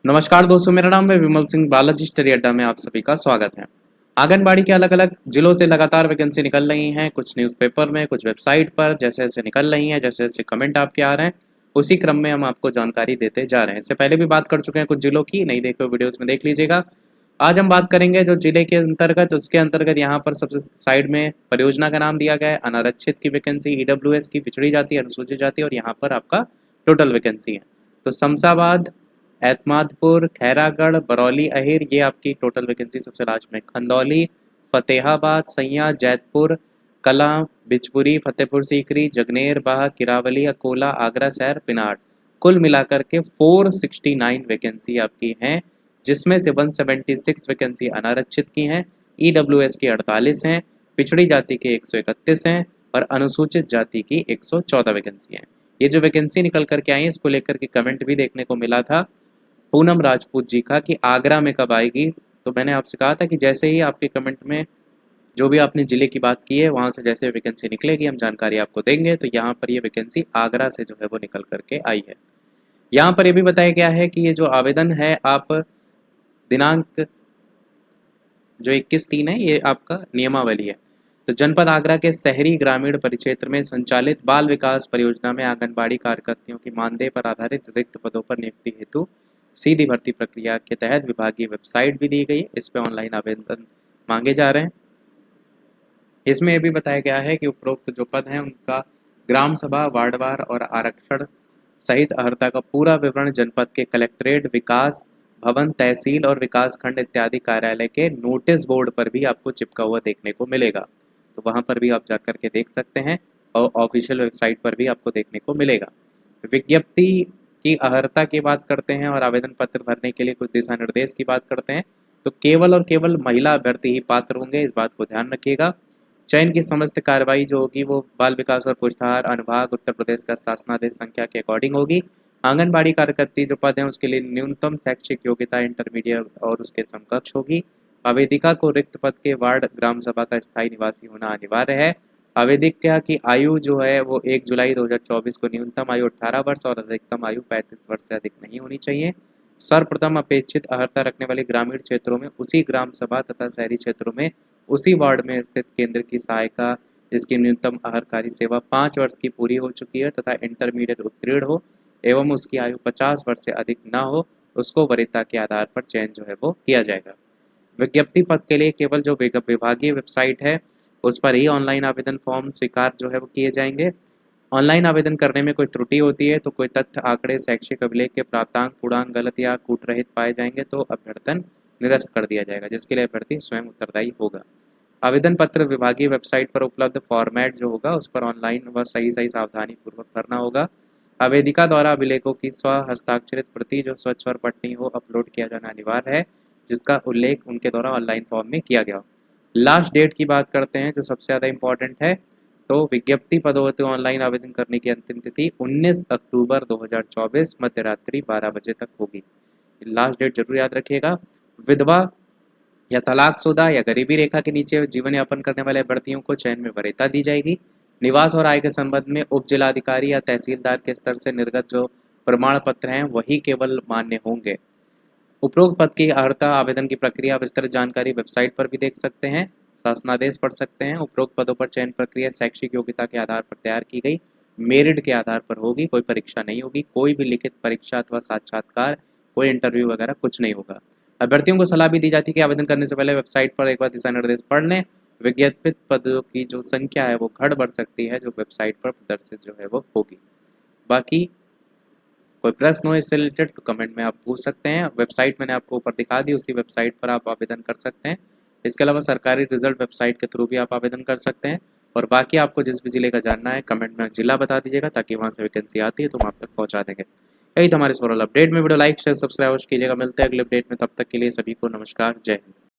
नमस्कार दोस्तों, मेरा नाम है विमल सिंह। बालाजी स्टडी अड्डा में आप सभी का स्वागत है। आंगनबाड़ी के अलग अलग जिलों से लगातार वैकेंसी निकल रही हैं, कुछ न्यूज़पेपर में, कुछ वेबसाइट पर जैसे जैसे निकल रही हैं, जैसे जैसे कमेंट आपके आ रहे हैं, उसी क्रम में हम आपको जानकारी देते जा रहे हैं। इससे पहले भी बात कर चुके हैं कुछ जिलों की, नहीं देखे वीडियोज में देख लीजिएगा। आज हम बात करेंगे जो जिले के अंतर्गत, उसके अंतर्गत यहाँ पर सबसे साइड में परियोजना का नाम दिया गया है, अनारक्षित की वैकेंसी, ईडब्ल्यूएस की, पिछड़ी जाति, अनुसूचित जाति, और यहाँ पर आपका टोटल वैकेंसी है। तो शमशाबाद, एतमादपुर, खैरागढ़, बरौली, अहिर, ये आपकी टोटल वैकेंसी सबसे लास्ट में। खंदौली, फतेहाबाद, सैया, जैतपुर, कला, बिजपुरी, फतेहपुर सीकरी, जगनेर, बाह, किरावली, अकोला, आगरा शहर, पिनाड, कुल मिलाकर के 469 वैकेंसी आपकी हैं, जिसमें से 176 वैकेंसी अनारक्षित की हैं, ईडब्ल्यूएस की 48 हैं, पिछड़ी जाति के 131 हैं और अनुसूचित जाति की 114 वैकेंसी हैं। ये जो वैकेंसी निकल करके आई है, इसको लेकर के कमेंट भी देखने को मिला था पूनम राजपूत जी का कि आगरा में कब आएगी। तो मैंने आपसे कहा था कि जैसे ही आपके कमेंट में जो भी आपने जिले की बात की है, वहाँ से जैसे वैकेंसी निकलेगी हम जानकारी आपको देंगे। तो यहाँ पर ये वैकेंसी आगरा से जो है वो निकल करके आई है। यहाँ पर ये भी बताया गया है कि ये जो आवेदन है, आप दिनांक जो 21/3 है, ये आपका नियमावली है। तो जनपद आगरा के शहरी ग्रामीण परिक्षेत्र में संचालित बाल विकास परियोजना में आंगनबाड़ी कार्यकर्तियों की मानदेय पर आधारित रिक्त पदों पर नियुक्ति हेतु सीधी भर्ती प्रक्रिया के तहत विभागीय वेबसाइट भी दी गई है। इस पर ऑनलाइन आवेदन मांगे जा रहे हैं। इसमें यह भी बताया गया है कि उपरोक्त जो पद हैं उनका ग्राम सभा, वार्डवार और आरक्षण सहित अर्हता का पूरा विवरण जनपद के कलेक्ट्रेट, विकास भवन, तहसील और विकास खंड इत्यादि कार्यालय के नोटिस बोर्ड पर भी आपको चिपका हुआ देखने को मिलेगा। तो वहां पर भी आप जाकर के देख सकते हैं और ऑफिशियल वेबसाइट पर भी आपको देखने को मिलेगा। विज्ञप्ति की अर्हता की बात करते हैं और आवेदन पत्र भरने के लिए कुछ दिशा निर्देश की बात करते हैं। तो केवल और केवल महिला अभ्यर्थी ही पात्र होंगे, इस बात को ध्यान रखिएगा। चयन की समस्त कार्रवाई जो होगी वो बाल विकास और पुष्टाहार अनुभाग उत्तर प्रदेश का शासनादेश संख्या के अकॉर्डिंग होगी। आंगनबाड़ी कार्यकर्ती जो पद है उसके लिए न्यूनतम शैक्षिक योग्यता इंटरमीडिएट और उसके समकक्ष होगी। आवेदिका को रिक्त पद के वार्ड ग्राम सभा का स्थायी निवासी होना अनिवार्य है। आवेदिका की आयु जो है वो 1 जुलाई 2024 को न्यूनतम आयु 18 वर्ष और अधिकतम आयु 35 वर्ष से अधिक नहीं होनी चाहिए। सर्वप्रथम अपेक्षित अर्हता रखने वाले ग्रामीण क्षेत्रों में उसी ग्राम सभा तथा शहरी क्षेत्रों में उसी वार्ड में स्थित केंद्र की सहायिका जिसकी न्यूनतम आहारकारी सेवा 5 वर्ष की पूरी हो चुकी है तथा इंटरमीडिएट उत्तीर्ण हो एवं उसकी आयु 50 वर्ष से अधिक न हो, उसको वरीयता के आधार पर चयन जो है वो किया जाएगा। विज्ञप्ति पद के लिए केवल जो विभागीय वेबसाइट है उस पर ही ऑनलाइन आवेदन फॉर्म स्वीकार जो है वो किए जाएंगे। ऑनलाइन आवेदन करने में कोई त्रुटि होती है तो कोई तथ्य, आंकड़े, शैक्षिक अभिलेख के प्राप्तांक, पूर्णांक गलत या कूट रहित पाए जाएंगे तो अभ्यर्थन निरस्त कर दिया जाएगा, जिसके लिए अभ्यर्थी स्वयं उत्तरदायी होगा। आवेदन पत्र विभागीय वेबसाइट पर उपलब्ध फॉर्मेट जो होगा उस पर ऑनलाइन व सही सही सावधानी पूर्वक भरना होगा। आवेदिका द्वारा अभिलेखों की स्व हस्ताक्षरित प्रति जो स्वच्छ और पठनीय हो अपलोड किया जाना अनिवार्य है, जिसका उल्लेख उनके द्वारा ऑनलाइन फॉर्म में किया गया हो। लास्ट डेट की बात करते हैं जो सबसे ज़्यादा इंपॉर्टेंट है। तो विज्ञप्ति पदों हेतु ऑनलाइन आवेदन करने की अंतिम तिथि 19 अक्टूबर 2024 मध्यरात्रि 12 बजे तक होगी। लास्ट डेट जरूर याद रखिएगा। विधवा या तलाकशुदा या गरीबी रेखा के नीचे जीवन यापन करने वाले अभ्यर्थियों को चयन में वरीयता दी जाएगी। निवास और आय के संबंध में उप जिलाधिकारी या तहसीलदार के स्तर से निर्गत जो प्रमाण पत्र हैं वही केवल मान्य होंगे। उपरोक्त पद की अर्हता आवेदन की प्रक्रिया विस्तृत जानकारी वेबसाइट पर भी देख सकते हैं, शासनादेश पढ़ सकते हैं। उपरोक्त पदों पर चयन प्रक्रिया शैक्षिक योग्यता के आधार पर तैयार की गई, मेरिट के आधार पर होगी, कोई परीक्षा नहीं होगी, कोई भी लिखित परीक्षा अथवा साक्षात्कार, कोई इंटरव्यू वगैरह कुछ नहीं होगा। अभ्यर्थियों को सलाह भी दी जाती है कि आवेदन करने से पहले वेबसाइट पर एक बार दिशा निर्देश पढ़ लें। विज्ञापित पदों की जो संख्या है वो घट बढ़ सकती है जो वेबसाइट पर प्रदर्शित जो है वो होगी। बाकी कोई प्रश्न हो इससे रिलेटेड तो कमेंट में आप पूछ सकते हैं। वेबसाइट मैंने आपको ऊपर दिखा दी, उसी वेबसाइट पर आप आवेदन कर सकते हैं। इसके अलावा सरकारी रिजल्ट वेबसाइट के थ्रू भी आप आवेदन कर सकते हैं। और बाकी आपको जिस भी जिले का जानना है कमेंट में जिला बता दीजिएगा ताकि वहाँ से वैकेंसी आती है तो हम आप तक पहुँचा देंगे। यही तो हमारे ओवरऑल अपडेट में। वीडियो लाइक शेयर सब्सक्राइब कीजिएगा। मिलते हैं अगले अपडेट में, तब तक के लिए सभी को नमस्कार, जय हिंद।